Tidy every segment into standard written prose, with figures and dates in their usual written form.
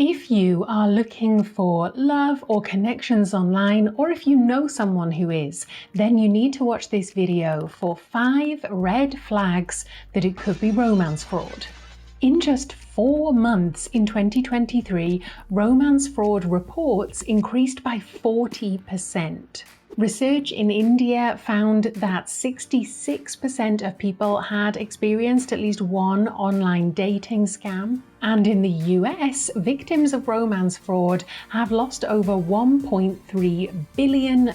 If you are looking for love or connections online, or if you know someone who is, then you need to watch this video for 5 red flags that it could be romance fraud. In just 4 months in 2023, romance fraud reports increased by 40%. Research in India found that 66% of people had experienced at least one online dating scam. And in the US, victims of romance fraud have lost over $1.3 billion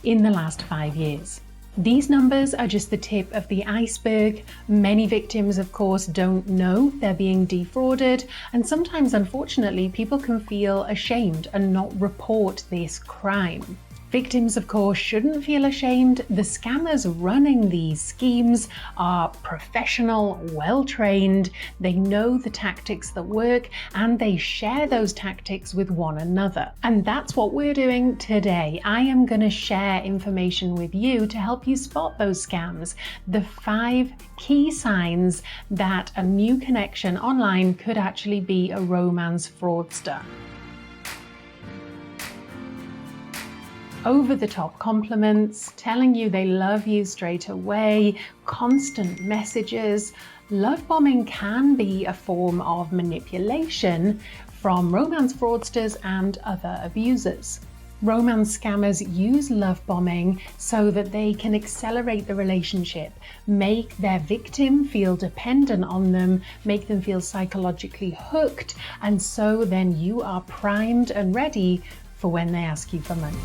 in the last 5 years. These numbers are just the tip of the iceberg. Many victims, of course, don't know they're being defrauded, and sometimes, unfortunately, people can feel ashamed and not report this crime. Victims, of course, shouldn't feel ashamed. The scammers running these schemes are professional, well-trained, they know the tactics that work, and they share those tactics with one another. And that's what we're doing today. I am going to share information with you to help you spot those scams, the 5 key signs that a new connection online could actually be a romance fraudster. Over-the-top compliments, telling you they love you straight away, constant messages. Love bombing can be a form of manipulation from romance fraudsters and other abusers. Romance scammers use love bombing so that they can accelerate the relationship, make their victim feel dependent on them, make them feel psychologically hooked, and so then you are primed and ready for when they ask you for money.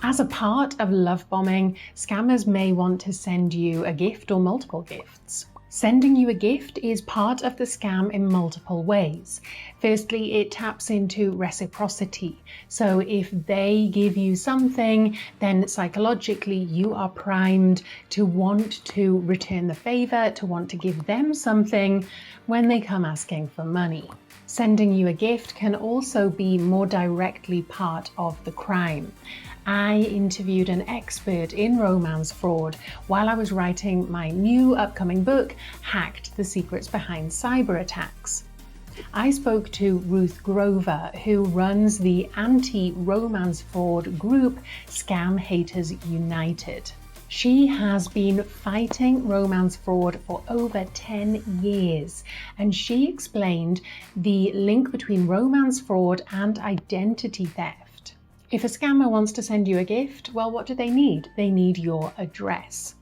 As a part of love bombing, scammers may want to send you a gift or multiple gifts. Sending you a gift is part of the scam in multiple ways. Firstly, it taps into reciprocity. So if they give you something, then psychologically you are primed to want to return the favor, to want to give them something when they come asking for money. Sending you a gift can also be more directly part of the crime. I interviewed an expert in romance fraud while I was writing my new upcoming book, Hacked: The Secrets Behind Cyber Attacks. I spoke to Ruth Grover, who runs the anti-romance fraud group Scam Haters United. She has been fighting romance fraud for over 10 years, and she explained the link between romance fraud and identity theft. If a scammer wants to send you a gift, well, what do they need? They need your address.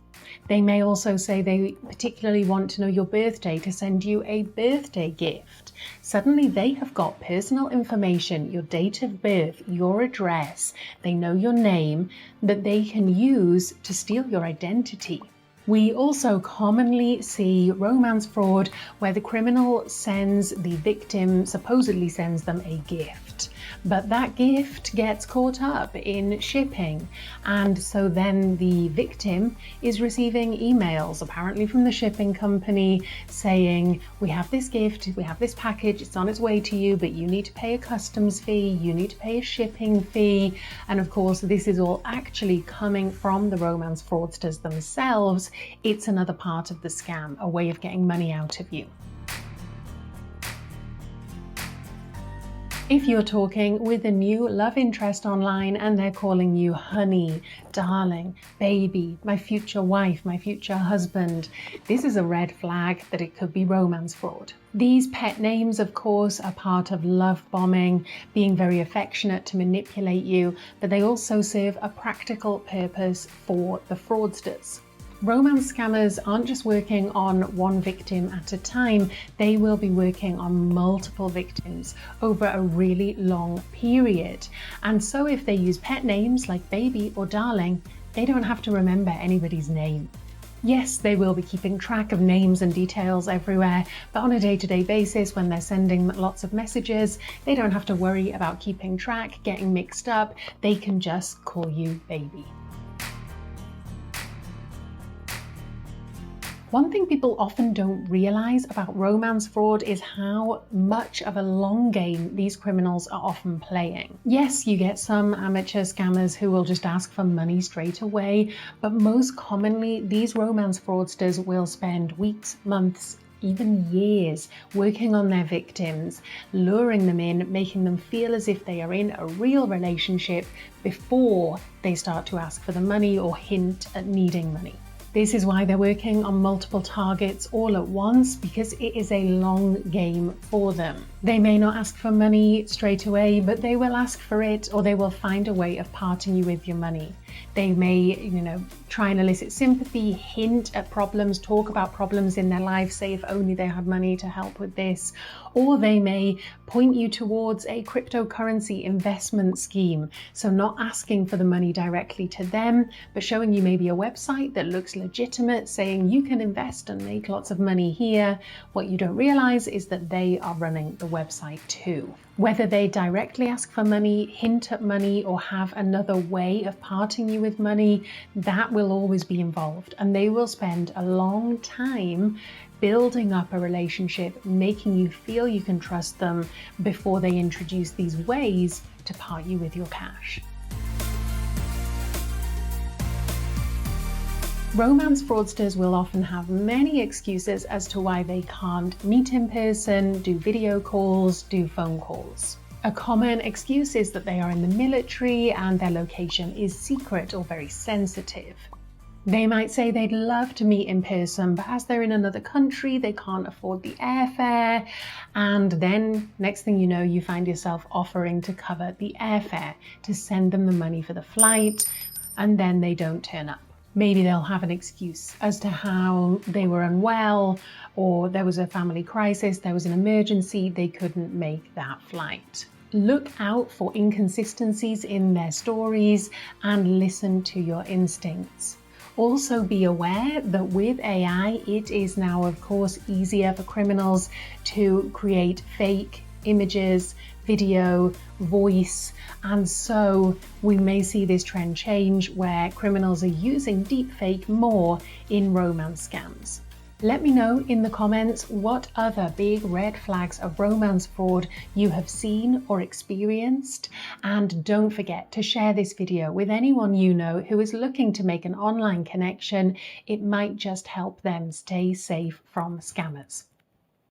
They may also say they particularly want to know your birthday to send you a birthday gift. Suddenly they have got personal information, your date of birth, your address, they know your name, that they can use to steal your identity. We also commonly see romance fraud where the criminal sends the victim, supposedly sends them a gift, but that gift gets caught up in shipping, and so then the victim is receiving emails, apparently from the shipping company, saying, we have this gift, we have this package, it's on its way to you, but you need to pay a customs fee, you need to pay a shipping fee, and of course this is all actually coming from the romance fraudsters themselves. It's another part of the scam, a way of getting money out of you. If you're talking with a new love interest online and they're calling you honey, darling, baby, my future wife, my future husband, this is a red flag that it could be romance fraud. These pet names, of course, are part of love bombing, being very affectionate to manipulate you, but they also serve a practical purpose for the fraudsters. Romance scammers aren't just working on one victim at a time, they will be working on multiple victims over a really long period. And so if they use pet names like baby or darling, they don't have to remember anybody's name. Yes, they will be keeping track of names and details everywhere, but on a day-to-day basis, when they're sending lots of messages, they don't have to worry about keeping track, getting mixed up. They can just call you baby. One thing people often don't realize about romance fraud is how much of a long game these criminals are often playing. Yes, you get some amateur scammers who will just ask for money straight away, but most commonly these romance fraudsters will spend weeks, months, even years, working on their victims, luring them in, making them feel as if they are in a real relationship before they start to ask for the money or hint at needing money. This is why they're working on multiple targets all at once, because it is a long game for them. They may not ask for money straight away, but they will ask for it, or they will find a way of parting you with your money. They may, try and elicit sympathy, hint at problems, talk about problems in their life, say if only they had money to help with this, or they may point you towards a cryptocurrency investment scheme. So not asking for the money directly to them, but showing you maybe a website that looks legitimate, saying you can invest and make lots of money here. What you don't realize is that they are running the website too. Whether they directly ask for money, hint at money, or have another way of parting you with money, that will always be involved, and they will spend a long time building up a relationship, making you feel you can trust them before they introduce these ways to part you with your cash. Romance fraudsters will often have many excuses as to why they can't meet in person, do video calls, do phone calls. A common excuse is that they are in the military and their location is secret or very sensitive. They might say they'd love to meet in person, but as they're in another country, they can't afford the airfare. And then next thing you know, you find yourself offering to cover the airfare, to send them the money for the flight, and then they don't turn up. Maybe they'll have an excuse as to how they were unwell, or there was a family crisis, there was an emergency, they couldn't make that flight. Look out for inconsistencies in their stories and listen to your instincts. Also be aware that with AI, it is now, of course, easier for criminals to create fake images, video, voice, and so we may see this trend change where criminals are using deepfake more in romance scams. Let me know in the comments what other big red flags of romance fraud you have seen or experienced, and don't forget to share this video with anyone you know who is looking to make an online connection. It might just help them stay safe from scammers.